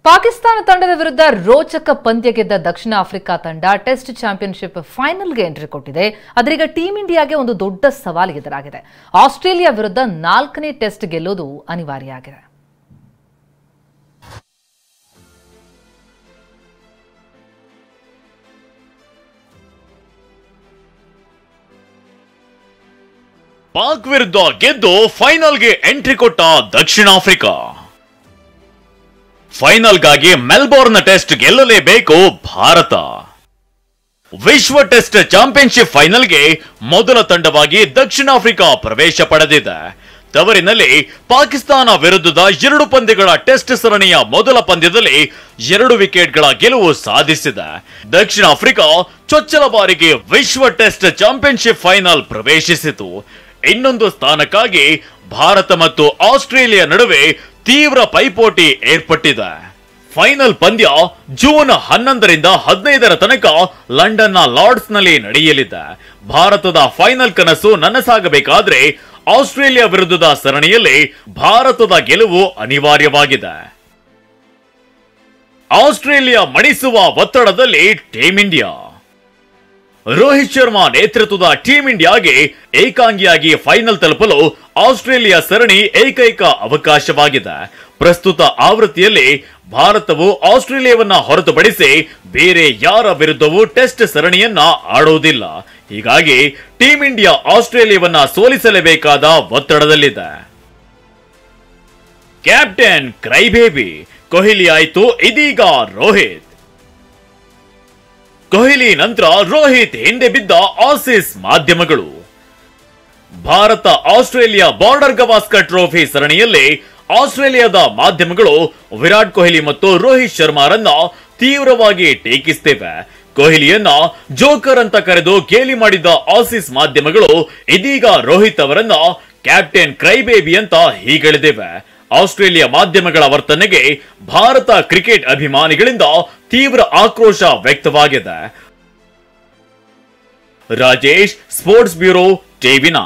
ಪಾಕಿಸ್ತಾನ ತಂಡದ ವಿರುದ್ಧ ರೋಚಕ ಪಂದ್ಯ ಗೆದ್ದ ದಕ್ಷಿಣ ಆಫ್ರಿಕಾ ತಂಡ ಟೆಸ್ಟ್ ಚಾಂಪಿಯನ್ಶಿಪ್ ಫೈನಲ್ಗೆ ಎಂಟ್ರಿ ಕೊಟ್ಟಿದೆ. ಅದರೀಗ ಟೀಂ ಇಂಡಿಯಾಗೆ ಒಂದು ದೊಡ್ಡ ಸವಾಲು ಎದುರಾಗಿದೆ. ಆಸ್ಟ್ರೇಲಿಯಾ ವಿರುದ್ಧ 4ನೇ ಟೆಸ್ಟ್ ಗೆಲ್ಲೋದು ಅನಿವಾರ್ಯ ಆಗಿದೆ. ಪಾಕ್ ವಿರುದ್ಧ ಗೆದ್ದು ಫೈನಲ್ಗೆ ಎಂಟ್ರಿ ಕೊಟ್ಟ ದಕ್ಷಿಣ ಆಫ್ರಿಕಾ. ಫೈನಲ್ಗಾಗಿ ಮೆಲ್ಬೋರ್ನ್ ಟೆಸ್ಟ್ ಗೆಲ್ಲಲೇಬೇಕು ಭಾರತ. ವಿಶ್ವ ಟೆಸ್ಟ್ ಚಾಂಪಿಯನ್ಶಿಪ್ ಫೈನಲ್ಗೆ ಮೊದಲ ತಂಡವಾಗಿ ದಕ್ಷಿಣ ಆಫ್ರಿಕಾ ಪ್ರವೇಶ ಪಡೆದಿದೆ. ತವರಿನಲ್ಲಿ ಪಾಕಿಸ್ತಾನ ವಿರುದ್ಧದ 2 ಪಂದ್ಯಗಳ ಟೆಸ್ಟ್ ಸರಣಿಯ ಮೊದಲ ಪಂದ್ಯದಲ್ಲಿ 2 ವಿಕೆಟ್ಗಳ ಗೆಲುವು ಸಾಧಿಸಿದೆ. ದಕ್ಷಿಣ ಆಫ್ರಿಕಾ ಚೊಚ್ಚಲ ಬಾರಿಗೆ ವಿಶ್ವ ಟೆಸ್ಟ್ ಚಾಂಪಿಯನ್ಶಿಪ್ ಫೈನಲ್ ಪ್ರವೇಶಿಸಿತು. ಇನ್ನೊಂದು ಸ್ಥಾನಕ್ಕಾಗಿ ಭಾರತ ಮತ್ತು ಆಸ್ಟ್ರೇಲಿಯಾ ನಡುವೆ ತೀವ್ರ ಪೈಪೋಟಿ ಏರ್ಪಟ್ಟಿದೆ. ಫೈನಲ್ ಪಂದ್ಯ ಜೂನ್ 11ರಿಂದ 15ರ ತನಕ ಲಂಡನ್ನ ಲಾರ್ಡ್ಸ್ ನಲ್ಲಿ ನಡೆಯಲಿದೆ. ಭಾರತದ ಫೈನಲ್ ಕನಸು ನನಸಾಗಬೇಕಾದ್ರೆ ಆಸ್ಟ್ರೇಲಿಯಾ ವಿರುದ್ಧದ ಸರಣಿಯಲ್ಲಿ ಭಾರತದ ಗೆಲುವು ಅನಿವಾರ್ಯವಾಗಿದೆ. ಆಸ್ಟ್ರೇಲಿಯಾ ಮಣಿಸುವ ಒತ್ತಡದಲ್ಲಿ ಟೀಂ ಇಂಡಿಯಾ. ರೋಹಿತ್ ಶರ್ಮಾ ನೇತೃತ್ವದ ಟೀಂ ಇಂಡಿಯಾಗೆ ಏಕಾಂಗಿಯಾಗಿ ಫೈನಲ್ ತಲುಪಲು ಆಸ್ಟ್ರೇಲಿಯಾ ಸರಣಿ ಏಕೈಕ ಅವಕಾಶವಾಗಿದೆ. ಪ್ರಸ್ತುತ ಆವೃತ್ತಿಯಲ್ಲಿ ಭಾರತವು ಆಸ್ಟ್ರೇಲಿಯಾವನ್ನ ಹೊರತುಪಡಿಸಿ ಬೇರೆ ಯಾರ ವಿರುದ್ಧವೂ ಟೆಸ್ಟ್ ಸರಣಿಯನ್ನ ಆಡುವುದಿಲ್ಲ. ಹೀಗಾಗಿ ಟೀಂ ಇಂಡಿಯಾ ಆಸ್ಟ್ರೇಲಿಯಾವನ್ನ ಸೋಲಿಸಲೇಬೇಕಾದ ಒತ್ತಡದಲ್ಲಿದೆ. ಕ್ಯಾಪ್ಟನ್ ಕ್ರೈಬೇಬಿ ಕೊಹ್ಲಿ ಆಯ್ತು, ಇದೀಗ ರೋಹಿತ್. ಕೊಹ್ಲಿ ನಂತರ ರೋಹಿತ್ ಹಿಂದೆ ಬಿದ್ದ ಆಸೀಸ್ ಮಾಧ್ಯಮಗಳು. Bharat Australia border Gavaskar trophy ಸರಣಿಯಲ್ಲಿ ಆಸ್ಟ್ರೇಲಿಯಾದ ಮಾಧ್ಯಮಗಳು ವಿರಾಟ್ ಕೊಹ್ಲಿ ಮತ್ತು ರೋಹಿತ್ ಶರ್ಮಾರನ್ನ ತೀವ್ರವಾಗಿ ಟೀಕಿಸುತ್ತಿವೆ. ಕೊಹ್ಲಿಯನ್ನ ಜೋಕರ್ ಅಂತ ಕರೆದು ಗೇಲಿ ಮಾಡಿದ್ದ ಆಸೀಸ್ ಮಾಧ್ಯಮಗಳು ಇದೀಗ ರೋಹಿತ್ ಅವರನ್ನ ಕ್ಯಾಪ್ಟನ್ ಕ್ರೈಬೇಬಿ ಅಂತ ಹೀಗೆಳೆದಿವೆ. ಆಸ್ಟ್ರೇಲಿಯಾ ಮಾಧ್ಯಮಗಳ ವರ್ತನೆಗೆ ಭಾರತ ಕ್ರಿಕೆಟ್ ಅಭಿಮಾನಿಗಳಿಂದ ತೀವ್ರ ಆಕ್ರೋಶ ವ್ಯಕ್ತವಾಗಿದೆ. Rajesh, sports bureau, ಟಿವಿ9.